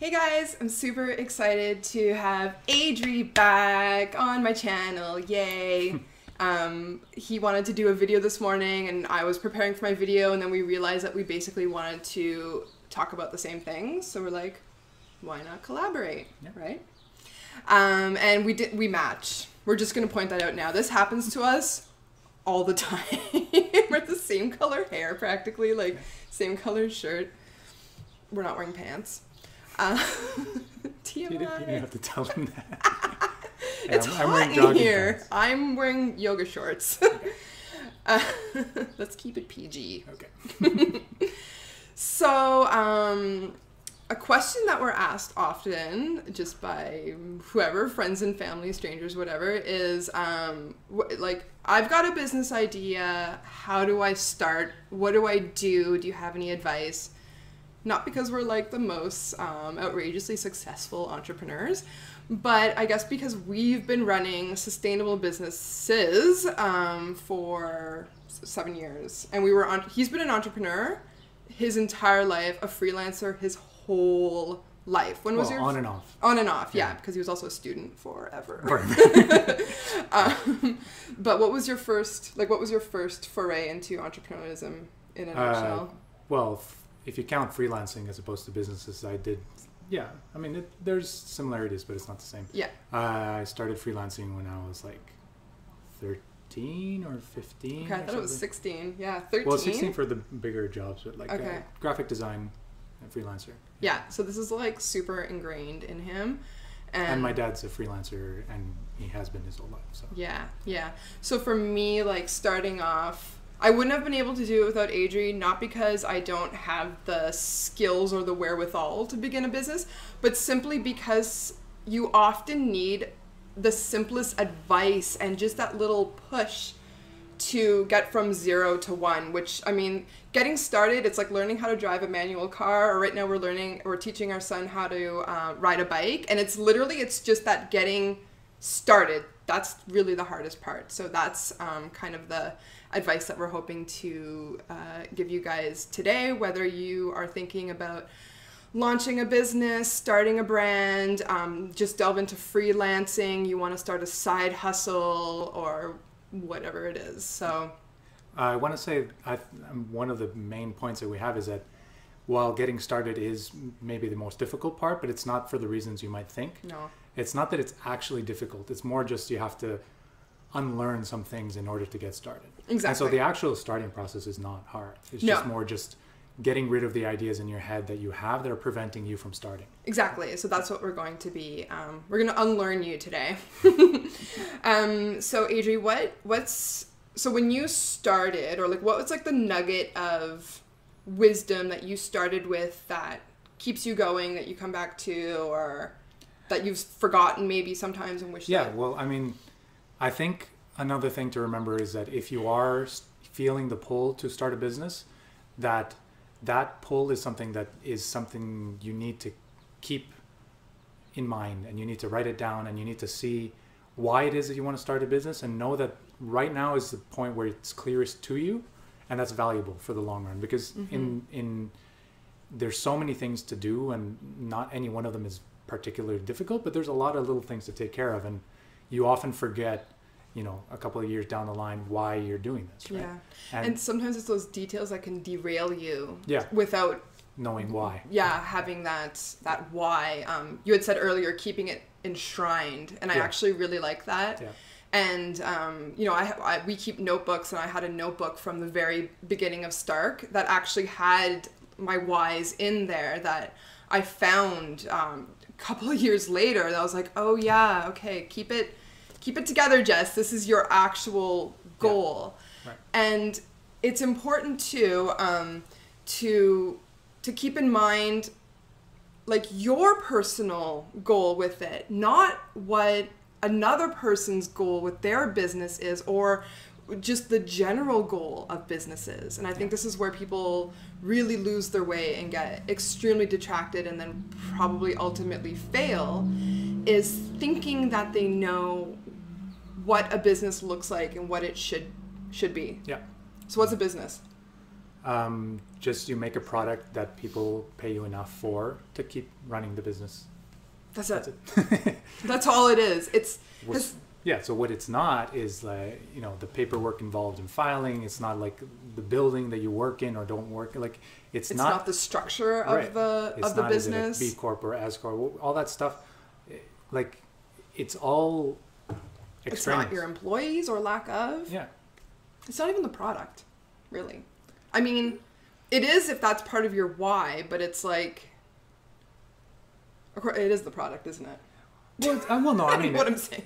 Hey guys, I'm super excited to have Adri back on my channel. Yay! He wanted to do a video this morning and I was preparing for my video, and then we realized that we basically wanted to talk about the same things. So we're like, why not collaborate, right? And we match. We're just going to point that out now. This happens to us all the time. We're the same color hair practically, like same color shirt. We're not wearing pants. TMI. You didn't have to tell him that. It's hot in here. Pants. I'm wearing yoga shorts. Let's keep it PG. Okay. So, a question that we're asked often, just by whoever, friends and family, strangers, whatever, is like, I've got a business idea. How do I start? What do I do? Do you have any advice? Not because we're like the most outrageously successful entrepreneurs, but I guess because we've been running sustainable businesses for 7 years. And he's been an entrepreneur his entire life, a freelancer his whole life. When was your on and off? On and off, yeah, because he was also a student forever. But what was your first foray into entrepreneurialism in a nutshell? Well, if you count freelancing as opposed to businesses, I did. Yeah, I mean, there's similarities, but it's not the same. Yeah. I started freelancing when I was like 13 or 15. Okay, I thought it was 16. Yeah, 13. Well, 16 for the bigger jobs, but like graphic design and freelancer. Yeah, so this is like super ingrained in him. And my dad's a freelancer, and he has been his whole life. So yeah. So for me, like starting off, I wouldn't have been able to do it without Adri, not because I don't have the skills or the wherewithal to begin a business, but simply because you often need the simplest advice and just that little push to get from 0 to 1, which, I mean, getting started, it's like learning how to drive a manual car, or right now we're teaching our son how to ride a bike, and it's just that getting started. That's really the hardest part. So that's kind of the advice that we're hoping to give you guys today, whether you are thinking about launching a business, starting a brand, just delve into freelancing, you want to start a side hustle, or whatever it is. So I want to say one of the main points that we have is that while getting started is maybe the most difficult part, but it's not for the reasons you might think. No. It's not that it's actually difficult. It's more just you have to unlearn some things in order to get started. Exactly. And so the actual starting process is not hard. It's just more just getting rid of the ideas in your head that you have that are preventing you from starting. Exactly. So that's what we're going to be. We're going to unlearn you today. So Adri, so when you started, or like what was like the nugget of wisdom that you started with that keeps you going, that you come back to, or that you've forgotten maybe sometimes and wish that... Well, I mean, I think another thing to remember is that if you are feeling the pull to start a business, that pull is something you need to keep in mind, and you need to write it down, and you need to see why it is that you want to start a business, and know that right now is the point where it's clearest to you, and that's valuable for the long run, because there's so many things to do, and not any one of them is particularly difficult, but there's a lot of little things to take care of, and you often forget, a couple of years down the line why you're doing this, right? Yeah. And sometimes it's those details that can derail you without knowing why. Yeah, having that why. You had said earlier, keeping it enshrined, and I actually really like that. Yeah. And, we keep notebooks, and I had a notebook from the very beginning of Stark that actually had my whys in there that I found a couple of years later, that I was like, oh yeah, okay, keep it together, Jess. This is your actual goal. Yeah. Right. And it's important too, to keep in mind, like, your personal goal with it, not what another person's goal with their business is, or just the general goal of businesses. And I think this is where people really lose their way and get extremely detracted, and then probably ultimately fail, is thinking that they know what a business looks like and what it should be. Yeah. So what's a business? Just you make a product that people pay you enough for to keep running the business. That's it. That's all it is. Yeah, so what it's not is like, you know, the paperwork involved in filing. It's not like the building that you work in or don't work. Like it's not the structure of the business. B Corp or S Corp, all that stuff. Like it's all extraneous. It's not your employees or lack of. Yeah. It's not even the product, really. I mean, it is if that's part of your why, but it's like, it is the product, isn't it? Well, no, I mean what I'm saying.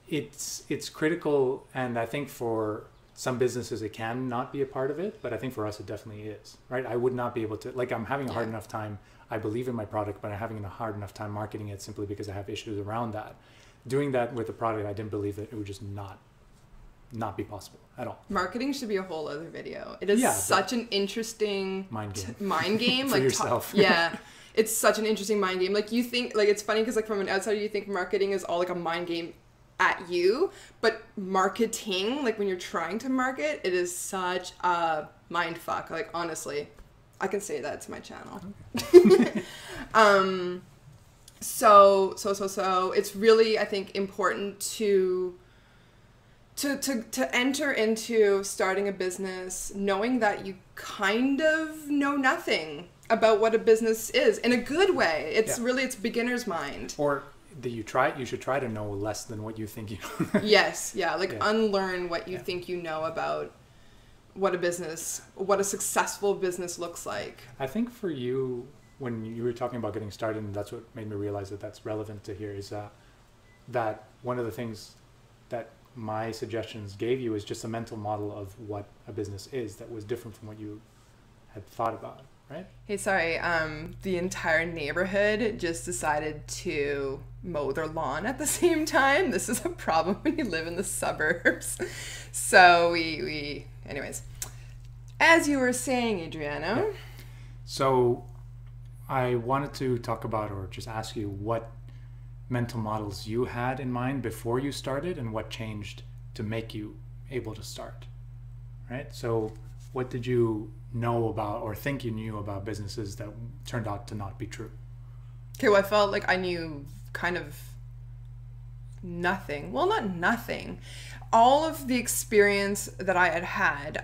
It's critical, and I think for some businesses it can not be a part of it, but I think for us it definitely is, right? I would not be able to, like, I'm having a hard enough time. I believe in my product, but I'm having a hard enough time marketing it simply because I have issues around that. Doing that with a product, I didn't believe that it would just not be possible at all. Marketing should be a whole other video. It is such an interesting mind game. For like yourself. Yeah. It's such an interesting mind game. Like you think, like it's funny because like from an outsider you think marketing is all like a mind game at you, but marketing, like when you're trying to market, it is such a mind fuck. Like honestly, I can say that to my channel. Okay. So it's really, I think, important to enter into starting a business knowing that you kind of know nothing about what a business is in a good way. It's really, it's beginner's mind. Or that you should try to know less than what you think you know. Yes, yeah, like unlearn what you think you know about what a successful business looks like. I think for you, when you were talking about getting started, and that's what made me realize that that's relevant to here, is that one of the things that my suggestions gave you is just a mental model of what a business is that was different from what you had thought about, right? Hey, sorry, the entire neighborhood just decided to mow their lawn at the same time. This is a problem when you live in the suburbs. So we anyways, as you were saying, Adriano. Yeah. So I wanted to talk about, or just ask you, what mental models you had in mind before you started and what changed to make you able to start, right? So what did you know about or think you knew about businesses that turned out to not be true? Okay, well, I felt like I knew kind of nothing. Well, not nothing. All of the experience that I had,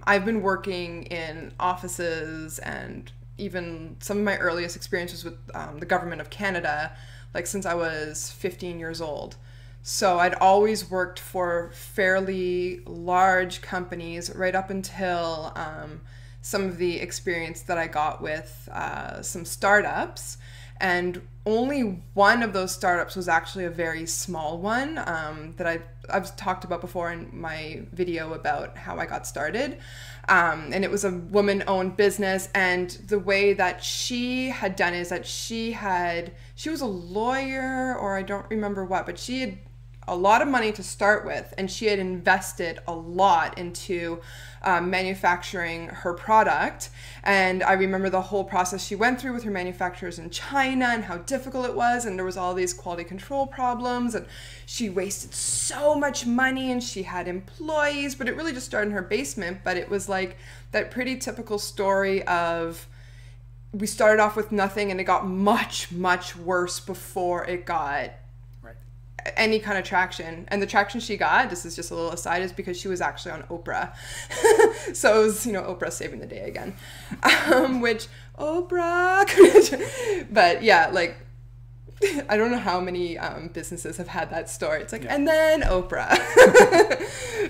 I've been working in offices, and even some of my earliest experiences with the government of Canada, like since I was 15 years old. So I'd always worked for fairly large companies right up until some of the experience that I got with some startups. And only one of those startups was actually a very small one that I've talked about before in my video about how I got started. And it was a woman-owned business, and the way that she had done it is that she was a lawyer, or I don't remember what, but she had a lot of money to start with, and she had invested a lot into manufacturing her product. And I remember the whole process she went through with her manufacturers in China and how difficult it was, and there was all these quality control problems, and she wasted so much money, and she had employees, but it really just started in her basement. But it was like that pretty typical story of, we started off with nothing and it got much, much worse before it got any kind of traction. And the traction she got, this is just a little aside, is because she was actually on Oprah. So it was, Oprah saving the day again. Which, Oprah. But yeah, like, I don't know how many businesses have had that story. It's like, and then Oprah.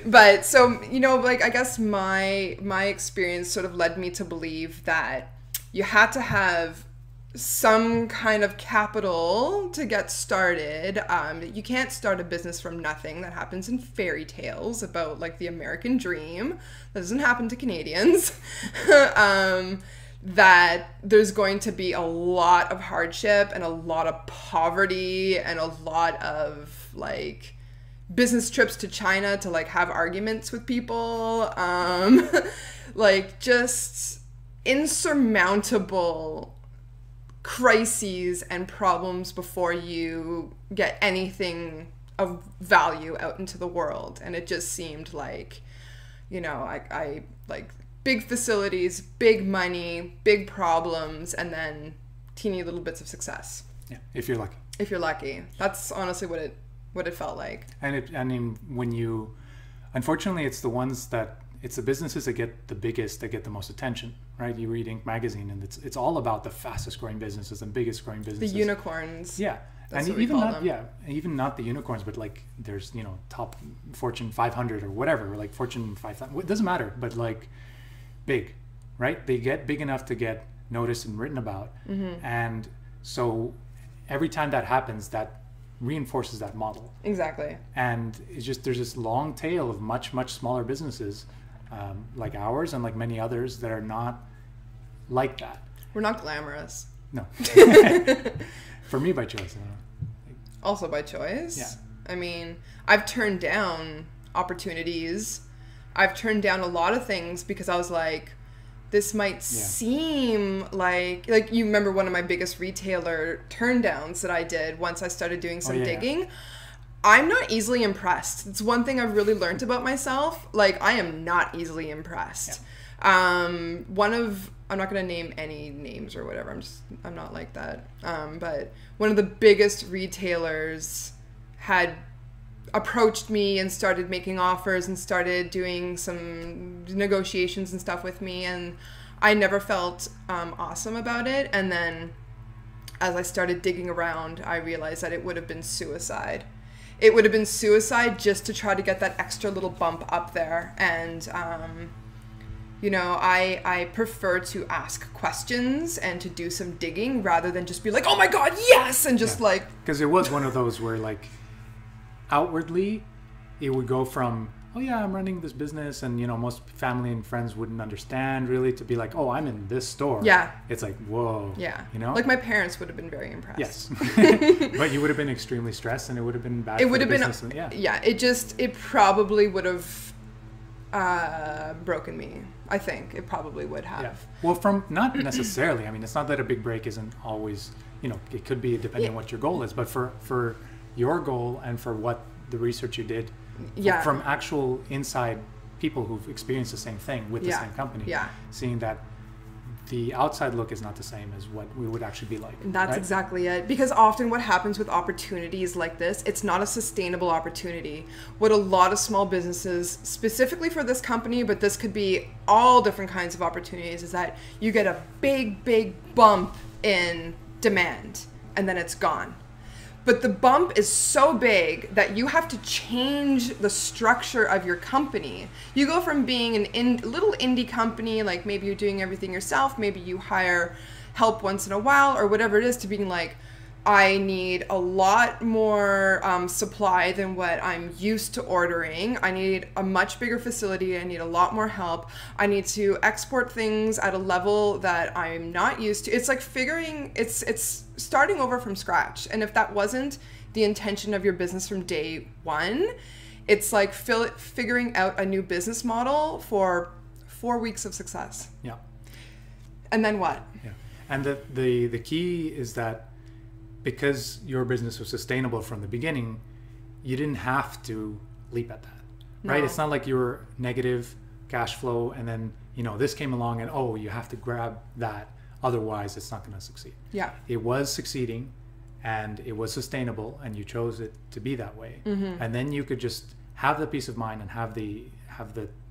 But so, like, I guess my experience sort of led me to believe that you had to have some kind of capital to get started. You can't start a business from nothing. That happens in fairy tales about like the American dream. That doesn't happen to Canadians. That there's going to be a lot of hardship and a lot of poverty and a lot of like business trips to China to like have arguments with people. Like just insurmountable crises and problems before you get anything of value out into the world. And it just seemed like, I like big facilities, big money, big problems, and then teeny little bits of success. Yeah, if you're lucky. If you're lucky. That's honestly what it felt like. And I mean, when you, unfortunately, it's the businesses that get the biggest, that get the most attention, right? You read Inc. magazine, and it's all about the fastest growing businesses and biggest growing businesses. The unicorns. Yeah. That's and what even we call not, them. even not the unicorns, but like there's, top Fortune 500 or whatever, or like Fortune 5000, it doesn't matter, but like big, right? They get big enough to get noticed and written about. Mm-hmm. And so every time that happens, that reinforces that model. Exactly. And it's just, there's this long tail of much, much smaller businesses like ours and like many others that are not like that. We're not glamorous. No. For me, by choice. Also by choice. Yeah. I mean, I've turned down opportunities. I've turned down a lot of things because I was like, this might seem like you remember one of my biggest retailer turn downs that I did once I started doing some digging. I'm not easily impressed. It's one thing I've really learned about myself. Like, I am not easily impressed. Yeah. I'm not going to name any names or whatever. I'm not like that. But one of the biggest retailers had approached me and started making offers and started doing some negotiations and stuff with me. And I never felt awesome about it. And then as I started digging around, I realized that it would have been suicide. It would have been suicide just to try to get that extra little bump up there. And, I prefer to ask questions and to do some digging rather than just be like, oh my God, yes! And just because it was one of those where like outwardly it would go from, oh yeah, I'm running this business, and most family and friends wouldn't understand really, to be like, oh, I'm in this store. Yeah. It's like, whoa. Yeah. Like my parents would have been very impressed. Yes. But you would have been extremely stressed, and it would have been bad. It would have been, it probably would have broken me. I think it probably would have. Yeah. Well, from not necessarily. I mean, it's not that a big break isn't always, it could be depending on what your goal is, but for your goal and for what the research you did from actual inside people who've experienced the same thing with the same company, seeing that the outside look is not the same as what we would actually be like. That's right? Exactly it. Because often what happens with opportunities like this, it's not a sustainable opportunity. What a lot of small businesses, specifically for this company, but this could be all different kinds of opportunities, is that you get a big, big bump in demand and then it's gone. But the bump is so big that you have to change the structure of your company. You go from being a little indie company, like maybe you're doing everything yourself, maybe you hire help once in a while or whatever it is, to being like, I need a lot more supply than what I'm used to ordering. I need a much bigger facility. I need a lot more help. I need to export things at a level that I'm not used to. It's like it's starting over from scratch. And if that wasn't the intention of your business from day one, it's like figuring out a new business model for 4 weeks of success. Yeah. And then what? Yeah. And the key is that because your business was sustainable from the beginning, you didn't have to leap at that, right? No. It's not like you were negative cash flow and then, this came along and, oh, you have to grab that. Otherwise, it's not going to succeed. Yeah. It was succeeding and it was sustainable and you chose it to be that way. Mm-hmm. And then you could just have the peace of mind and have the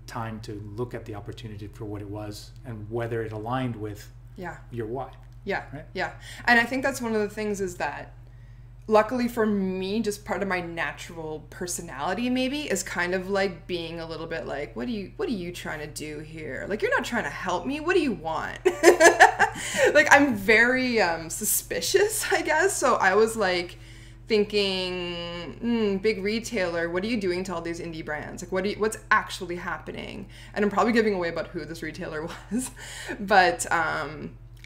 time to look at the opportunity for what it was and whether it aligned with your why. Yeah, right? Yeah. And I think that's one of the things is that, luckily for me, just part of my natural personality maybe is kind of like being a little bit like, what are you trying to do here? Like, you're not trying to help me. What do you want? Like, I'm very suspicious, I guess. So I was like thinking, big retailer, what are you doing to all these indie brands? Like, what's actually happening? And I'm probably giving away about who this retailer was, but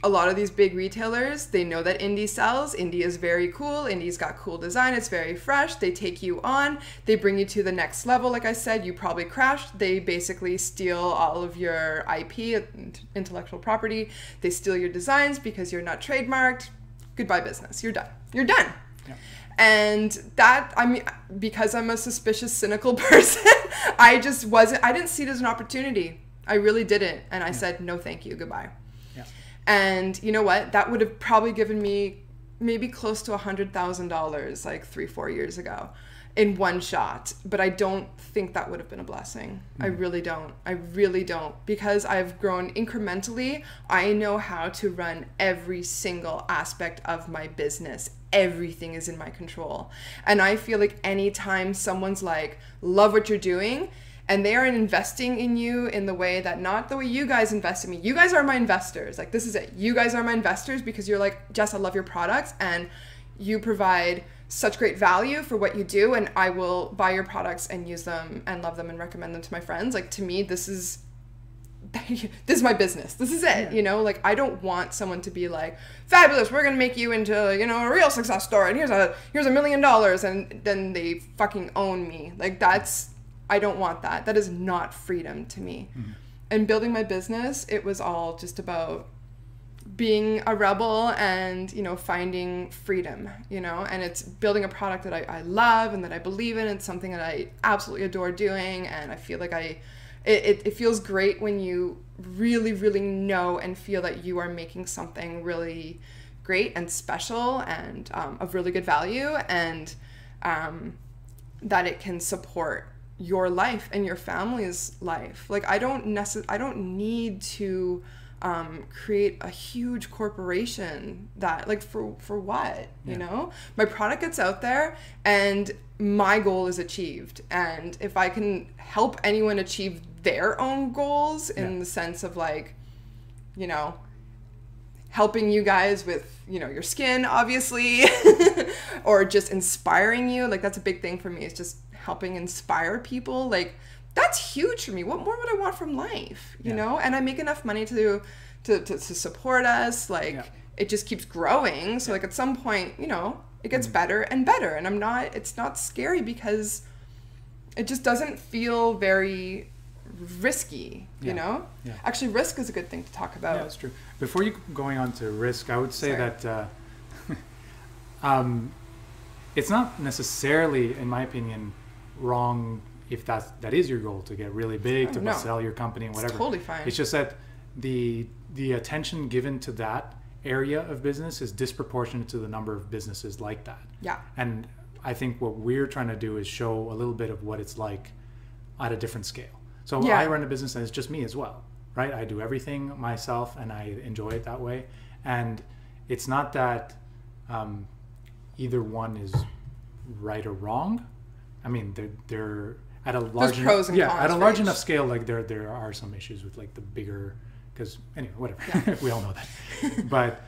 a lot of these big retailers, they know that indie sells. Indie is very cool. Indie's got cool design. It's very fresh. They take you on. They bring you to the next level. Like I said, you probably crashed. They basically steal all of your IP, intellectual property. They steal your designs because you're not trademarked. Goodbye business. You're done. You're done. Yeah. And that, I mean, because I'm a suspicious, cynical person, I didn't see it as an opportunity. I really didn't. And I said, no, thank you. Goodbye. Yeah. And you know what? That would have probably given me maybe close to $100,000 like 3-4 years ago in one shot. But I don't think that would have been a blessing. I really don't. I really don't. Because I've grown incrementally. I know how to run every single aspect of my business. Everything is in my control. And I feel like anytime someone's like, love what you're doing, and they are investing in you in the way that, not the way you guys invest in me. You guys are my investors. Like, this is it. You guys are my investors because you're like, Jess, I love your products and you provide such great value for what you do, and I will buy your products and use them and love them and recommend them to my friends. Like, to me, this is my business. This is it. You know, like, I don't want someone to be like, fabulous, we're going to make you into, you know, a real success story, and here's $1 million, and then they fucking own me. Like, I don't want that. That is not freedom to me. And building my business, it was all just about being a rebel and, you know, finding freedom, you know, and it's building a product that I love and that I believe in. It's something that I absolutely adore doing. And I feel like it feels great when you really, really know and feel that you are making something really great and special and of really good value, and that it can support your life and your family's life. Like, I don't need to create a huge corporation that, like, for what, you know? My product gets out there and my goal is achieved. And if I can help anyone achieve their own goals in the sense of, like, you know, helping you guys with, you know, your skin, obviously, or just inspiring you, like, that's a big thing for me, is just helping inspire people. Like, that's huge for me. What more would I want from life, you know? And I make enough money to support us. Like, it just keeps growing. So like, at some point, you know, it gets better and better, and it's not scary because it just doesn't feel very risky, you know? Actually, risk is a good thing to talk about. Yeah, that's true. Before you going on to risk, I would say that it's not necessarily, in my opinion, wrong if that is your goal, to get really big, to sell your company and whatever. It's totally fine. It's just that the attention given to that area of business is disproportionate to the number of businesses like that. Yeah. And I think what we're trying to do is show a little bit of what it's like at a different scale. So I run a business and it's just me as well, right? I do everything myself and I enjoy it that way. And it's not that either one is right or wrong. I mean, they're at a large pros and cons, at a large enough scale. Like there are some issues with like the bigger, because anyway, whatever. We all know that. But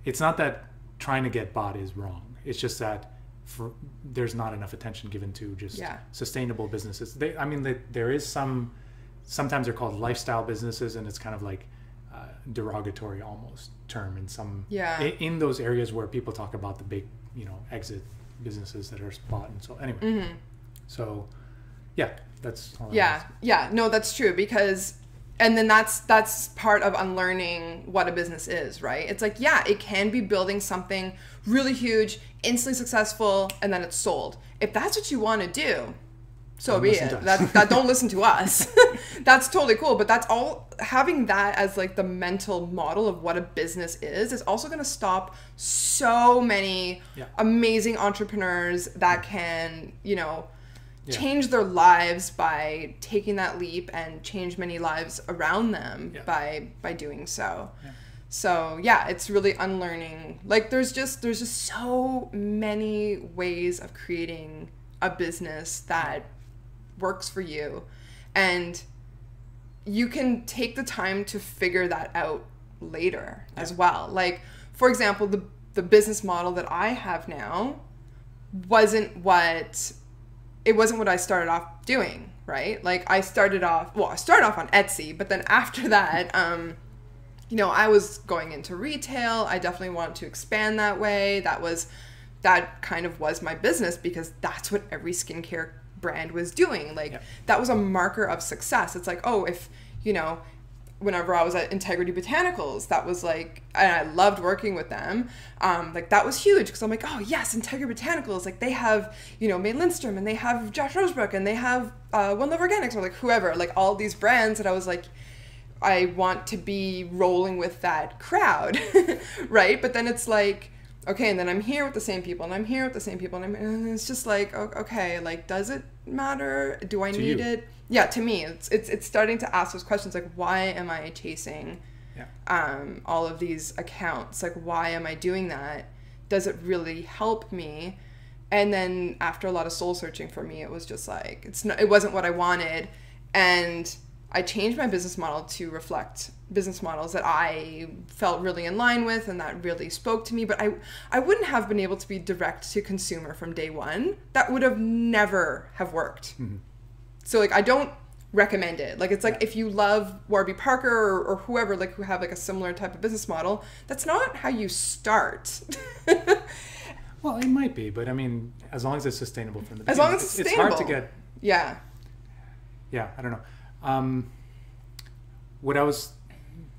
it's not that trying to get bought is wrong. It's just that there's not enough attention given to just sustainable businesses. There is sometimes they're called lifestyle businesses, and it's kind of like derogatory almost term in some in those areas where people talk about the big, you know, exit businesses that are bought. And so anyway, so that's all. No, that's true, because and then that's part of unlearning what a business is, right? It's like, it can be building something really huge, instantly successful, and then it's sold. If that's what you want to do, so be it. That don't listen to us. That's totally cool. But that's all, having that as like the mental model of what a business is also going to stop so many amazing entrepreneurs that can, you know, change their lives by taking that leap and change many lives around them by doing so. So it's really unlearning. Like, there's just so many ways of creating a business that works for you, and you can take the time to figure that out later as well. Like, for example, the business model that I have now wasn't what I started off doing, right? Like, I started off on Etsy, but then after that, you know, I was going into retail. I definitely wanted to expand that way. That kind of was my business, because that's what every skincare brand was doing. Like, that was a marker of success. It's like, oh, if, you know, whenever I was at Integrity Botanicals, that was like, and I loved working with them. Like, that was huge, because I'm like, oh yes, Integrity Botanicals, like, they have, you know, May Lindstrom, and they have Josh Rosebrook, and they have One Love Organics, or like whoever, like all these brands that I was like, I want to be rolling with that crowd, right? But then it's like, okay, and then I'm here with the same people, and I'm here with the same people, and it's just like, okay, like, does it matter? Do I need it? Yeah, to me, it's starting to ask those questions, like, why am I chasing all of these accounts? Like, why am I doing that? Does it really help me? And then after a lot of soul searching for me, it was just like, it wasn't what I wanted. And I changed my business model to reflect business models that I felt really in line with and that really spoke to me. But I wouldn't have been able to be direct to consumer from day one. That would have never have worked. Mm-hmm. So like, I don't recommend it. Like, it's like, if you love Warby Parker or whoever, like, who have like a similar type of business model, that's not how you start. Well, it might be, but I mean, as long as it's sustainable from the beginning. As long as it's sustainable. It's hard to get. Yeah. Yeah, I don't know. What I was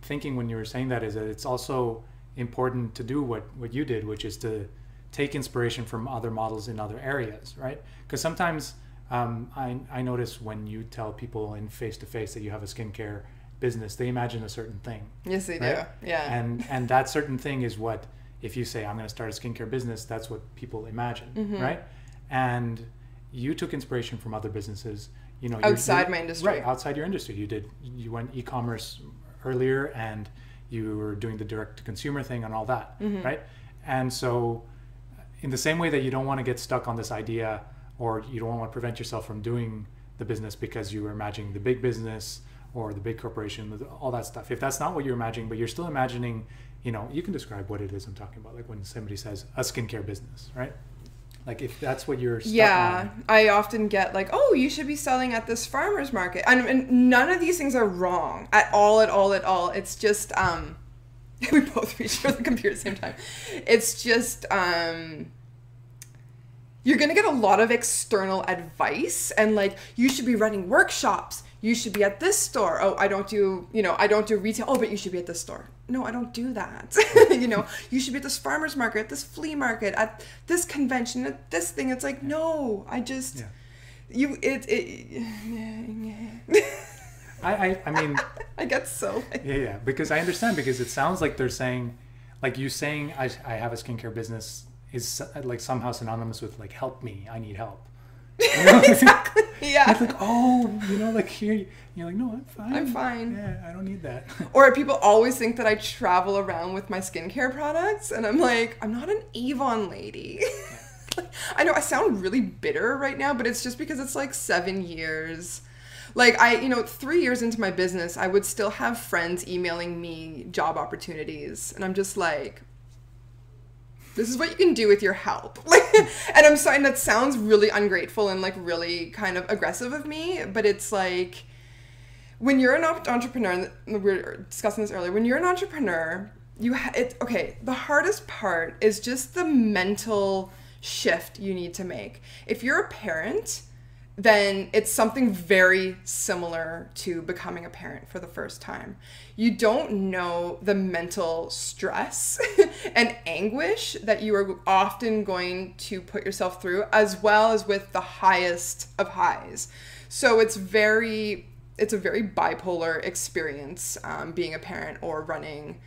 thinking when you were saying that is that it's also important to do what you did, which is to take inspiration from other models in other areas, right? Because sometimes I notice when you tell people in face-to-face that you have a skincare business, they imagine a certain thing. Yes, they right? do. Yeah. And that certain thing is what, if you say, I'm going to start a skincare business, that's what people imagine, mm-hmm. right? And you took inspiration from other businesses, you know, outside my industry. Right, outside your industry. You went e-commerce earlier, and you were doing the direct-to-consumer thing and all that, mm-hmm. right? And so in the same way that you don't want to get stuck on this idea, or you don't want to prevent yourself from doing the business because you were imagining the big business or the big corporation, all that stuff. If that's not what you're imagining, but you're still imagining, you know, you can describe what it is I'm talking about. Like when somebody says a skincare business, right? Like if that's what you're stuck on. I often get like, oh, you should be selling at this farmer's market. And none of these things are wrong at all. It's just, we both reached for the computer at the same time. It's just, you're going to get a lot of external advice and like, you should be running workshops. You should be at this store. Oh, I don't do retail. Oh, but you should be at this store. No, I don't do that. You know, you should be at this farmer's market, at this flea market, at this convention, at this thing. It's like, no, I just, I mean, I get so. Yeah, because I understand, because it sounds like they're saying, like you saying, I have a skincare business is like somehow synonymous with like, help me, I need help. You know? Exactly. Yeah. It's like, oh, you know, like here, you're like, no, I'm fine. I'm fine. Yeah, I don't need that. Or people always think that I travel around with my skincare products, and I'm like, I'm not an Avon lady. I know I sound really bitter right now, but it's just because it's like 7 years. Like 3 years into my business, I would still have friends emailing me job opportunities, and I'm just like, this is what you can do with your help. And I'm sorry, that sounds really ungrateful and like really kind of aggressive of me, but it's like, when you're an entrepreneur, and we were discussing this earlier, when you're an entrepreneur, the hardest part is just the mental shift you need to make. If you're a parent, then it's something very similar to becoming a parent for the first time. You don't know the mental stress and anguish that you are often going to put yourself through, as well as with the highest of highs. So it's a very bipolar experience, being a parent or running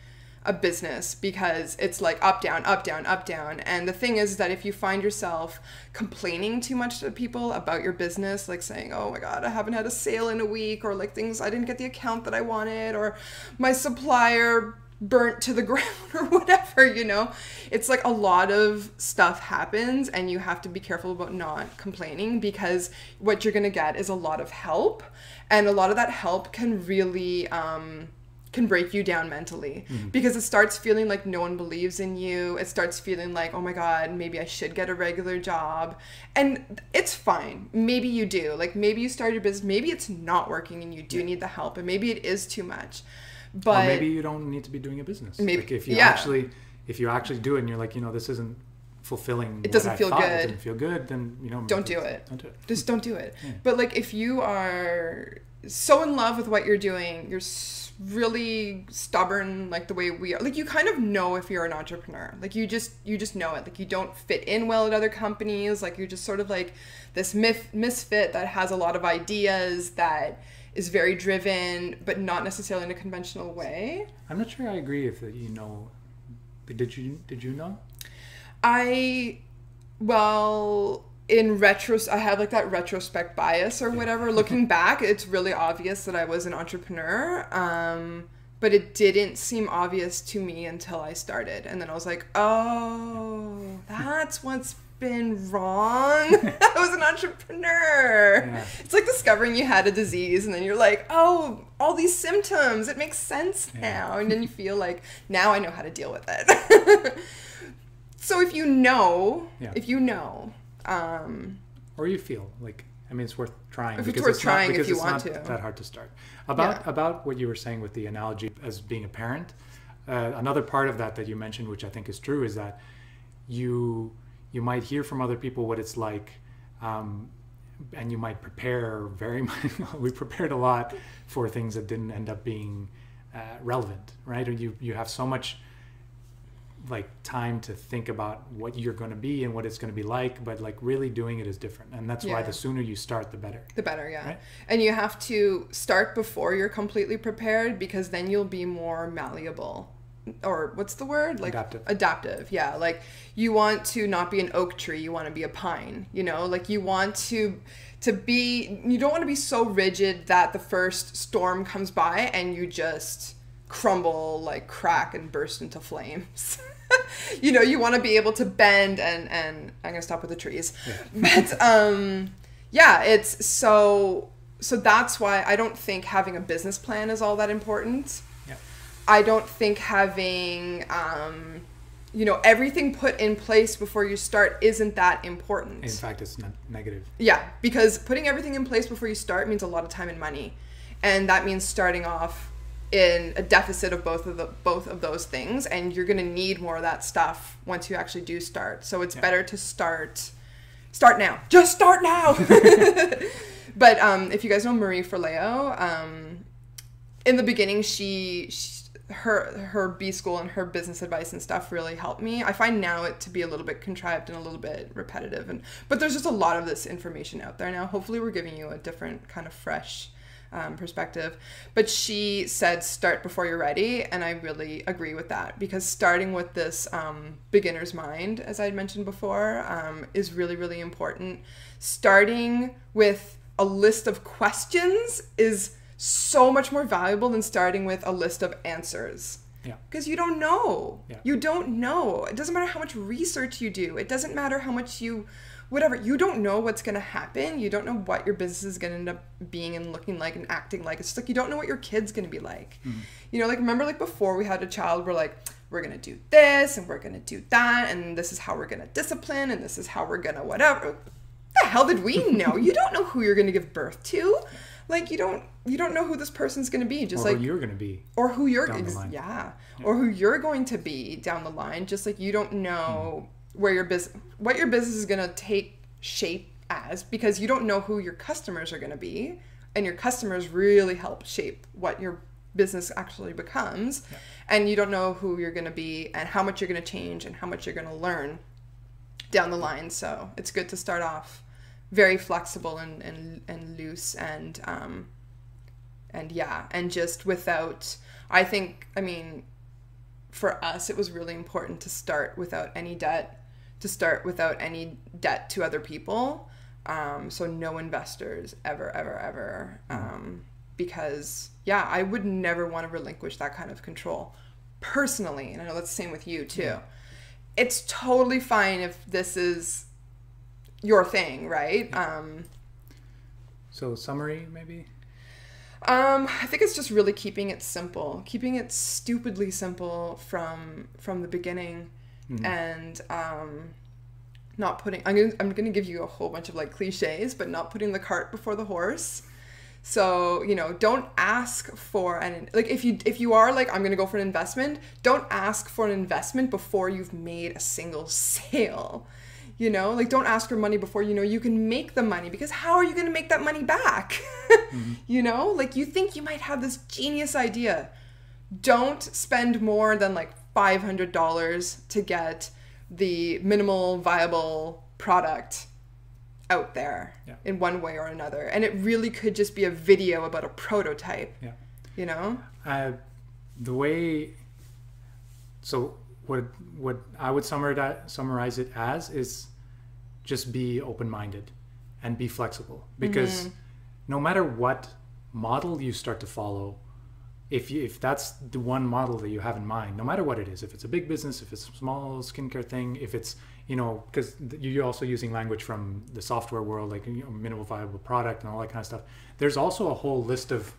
a business, because it's like up, down, up, down, up, down. And the thing is that if you find yourself complaining too much to people about your business, like saying, oh my God, I haven't had a sale in a week, or like things, I didn't get the account that I wanted, or my supplier burnt to the ground, or whatever, you know, it's like a lot of stuff happens, and you have to be careful about not complaining, because what you're going to get is a lot of help, and a lot of that help can really, can break you down mentally, mm-hmm. because it starts feeling like no one believes in you. It starts feeling like, oh my God, maybe I should get a regular job. And it's fine. Maybe you do. Like maybe you start your business, maybe it's not working and you do need the help, and maybe it is too much. But or maybe you don't need to be doing a business. Maybe like if you actually do it and you're like, you know, this isn't fulfilling. It doesn't feel good. It doesn't feel good, then, you know, don't do it. Don't do it. Just don't do it. Yeah. But like if you are so in love with what you're doing, you're really stubborn, like the way we are, like you kind of know if you're an entrepreneur, like you just know it, like you don't fit in well at other companies, like you're just sort of like this misfit that has a lot of ideas that is very driven, but not necessarily in a conventional way. I'm not sure I agree if you know. Did you know? Well, I have like that retrospect bias or whatever. Looking back, it's really obvious that I was an entrepreneur. But it didn't seem obvious to me until I started. And then I was like, oh, that's what's been wrong. I was an entrepreneur. Yeah. It's like discovering you had a disease and then you're like, oh, all these symptoms, it makes sense now. And then you feel like, now I know how to deal with it. So if you know, or you feel like, I mean, it's worth trying. If it's worth trying if you want to. It's not that hard to start. About what you were saying with the analogy as being a parent, another part of that you mentioned, which I think is true, is that you might hear from other people what it's like, and you might prepare very much. We prepared a lot for things that didn't end up being relevant, right? Or you have so much like time to think about what you're going to be and what it's going to be like, but like really doing it is different, and that's why the sooner you start, the better. Right? And you have to start before you're completely prepared, because then you'll be more malleable, or what's the word, like adaptive. Yeah, like you want to not be an oak tree, you want to be a pine, you know, like you want to be, you don't want to be so rigid that the first storm comes by and you just crumble, like crack and burst into flames. You know, you want to be able to bend and I'm gonna stop with the trees. But it's so that's why I don't think having a business plan is all that important. I don't think having everything put in place before you start isn't that important. In fact, it's not negative. Yeah, because putting everything in place before you start means a lot of time and money, and that means starting off in a deficit of both of those things, and you're going to need more of that stuff once you actually do start. So it's better to start now. Just start now. But if you guys know Marie Forleo, in the beginning, her B school and her business advice and stuff really helped me. I find now it to be a little bit contrived and a little bit repetitive, but there's just a lot of this information out there now. Hopefully we're giving you a different kind of fresh perspective. But she said start before you're ready, and I really agree with that, because starting with this beginner's mind, as I had mentioned before, is really, really important. Starting with a list of questions is so much more valuable than starting with a list of answers. Because you don't know. You don't know. It doesn't matter how much research you do. It doesn't matter how much you don't know what's going to happen. You don't know what your business is going to end up being and looking like and acting like. It's just like, you don't know what your kid's going to be like. You know, like, remember, like, before we had a child, we're like, we're going to do this and we're going to do that, and this is how we're going to discipline, and this is how we're going to whatever. What the hell did we know? You don't know who you're going to give birth to. Like, you don't know who this person's going to be. Just or like who you're going to be. Or who you're or who you're going to be down the line. Just like you don't know what your business is going to take shape as, because you don't know who your customers are going to be, and your customers really help shape what your business actually becomes. And you don't know who you're going to be and how much you're going to change and how much you're going to learn down the line. So it's good to start off very flexible and loose and just without, I mean, for us, it was really important to start without any debt, to other people. So no investors ever. Because I would never want to relinquish that kind of control personally. And I know that's the same with you too. It's totally fine if this is your thing, right? So summary, maybe? I think it's just really keeping it simple, keeping it stupidly simple from the beginning, and not putting. I'm gonna give you a whole bunch of like cliches, but not putting the cart before the horse. So, you know, don't ask for if you are like, I'm gonna go for an investment, don't ask for an investment before you've made a single sale. You know, like, don't ask for money before you know you can make the money, because how are you going to make that money back? You know, like, you think you might have this genius idea. Don't spend more than like $500 to get the minimal viable product out there in one way or another. And it really could just be a video about a prototype, you know? The way, so what I would summarize it as is just be open-minded and be flexible, because no matter what model you start to follow, if that's the one model that you have in mind, no matter what it is, if it's a big business, if it's a small skincare thing, if it's, you know, because you're also using language from the software world, like, you know, minimal viable product and all that kind of stuff. There's also a whole list of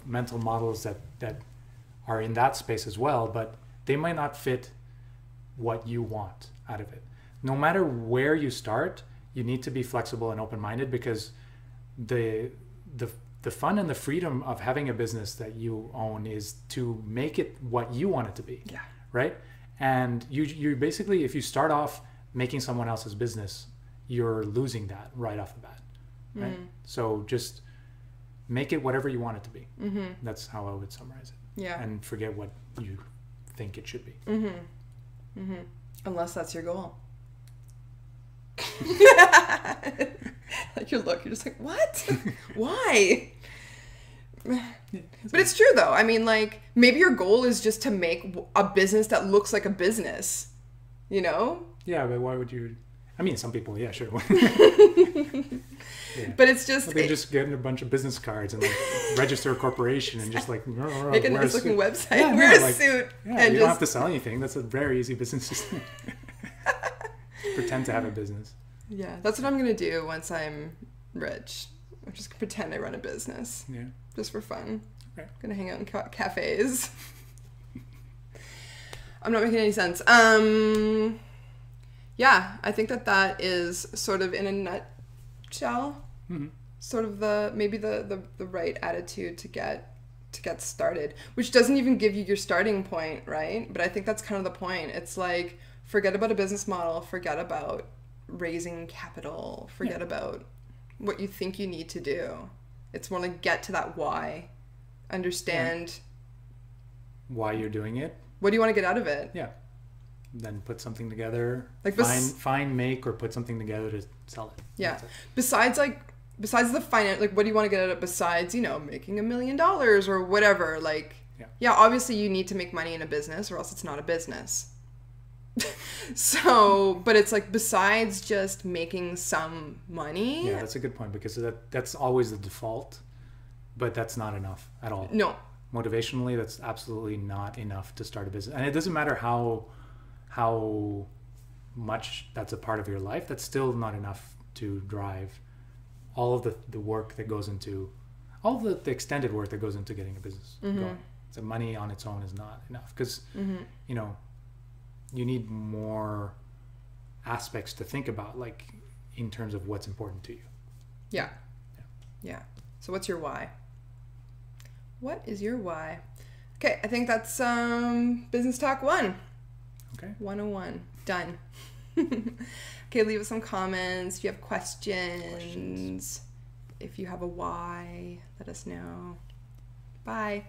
mental models that are in that space as well, but they might not fit what you want out of it. No matter where you start, you need to be flexible and open-minded, because the fun and the freedom of having a business that you own is to make it what you want it to be. Yeah. Right? And you basically, if you start off making someone else's business, you're losing that right off the bat. Right? So just make it whatever you want it to be. That's how I would summarize it. Yeah. And forget what you think it should be. Unless that's your goal. Like your look, you're just like, what? Why? But it's true though. I mean, like, maybe your goal is just to make a business that looks like a business, you know? Yeah, but why would you? I mean, some people, yeah, sure. But it's just... They just get a bunch of business cards and like register a corporation and just like... Make a nice looking website, wear a suit. Yeah, and you don't have to sell anything. That's a very easy business system. Pretend to have a business. Yeah, that's what I'm going to do once I'm rich. I'm just going to pretend I run a business. Yeah. Just for fun. Okay. I'm going to hang out in cafes. I'm not making any sense. Yeah, I think that is sort of in a nutshell, sort of the right attitude to get started, which doesn't even give you your starting point, right? But I think that's kind of the point. It's like, forget about a business model, forget about raising capital, forget about what you think you need to do. It's more like, get to that why, understand why you're doing it. What do you want to get out of it? Yeah. Then put something together, like make or put something together to sell it. Yeah. Besides the finance, like, what do you want to get out of it besides, you know, making $1 million or whatever? Like, yeah, obviously you need to make money in a business or else it's not a business. So, but it's like, besides just making some money. Yeah, that's a good point, because that's always the default, but that's not enough at all. No. Motivationally, that's absolutely not enough to start a business. And it doesn't matter how much that's a part of your life, that's still not enough to drive all of the work that goes into, all of the extended work that goes into getting a business going. So money on its own is not enough, because, you know, you need more aspects to think about, like, in terms of what's important to you. Yeah. So what's your why? What is your why? Okay, I think that's Business Talk 1. Okay. 101. Done. Okay, leave us some comments if you have questions. If you have a why, let us know. Bye.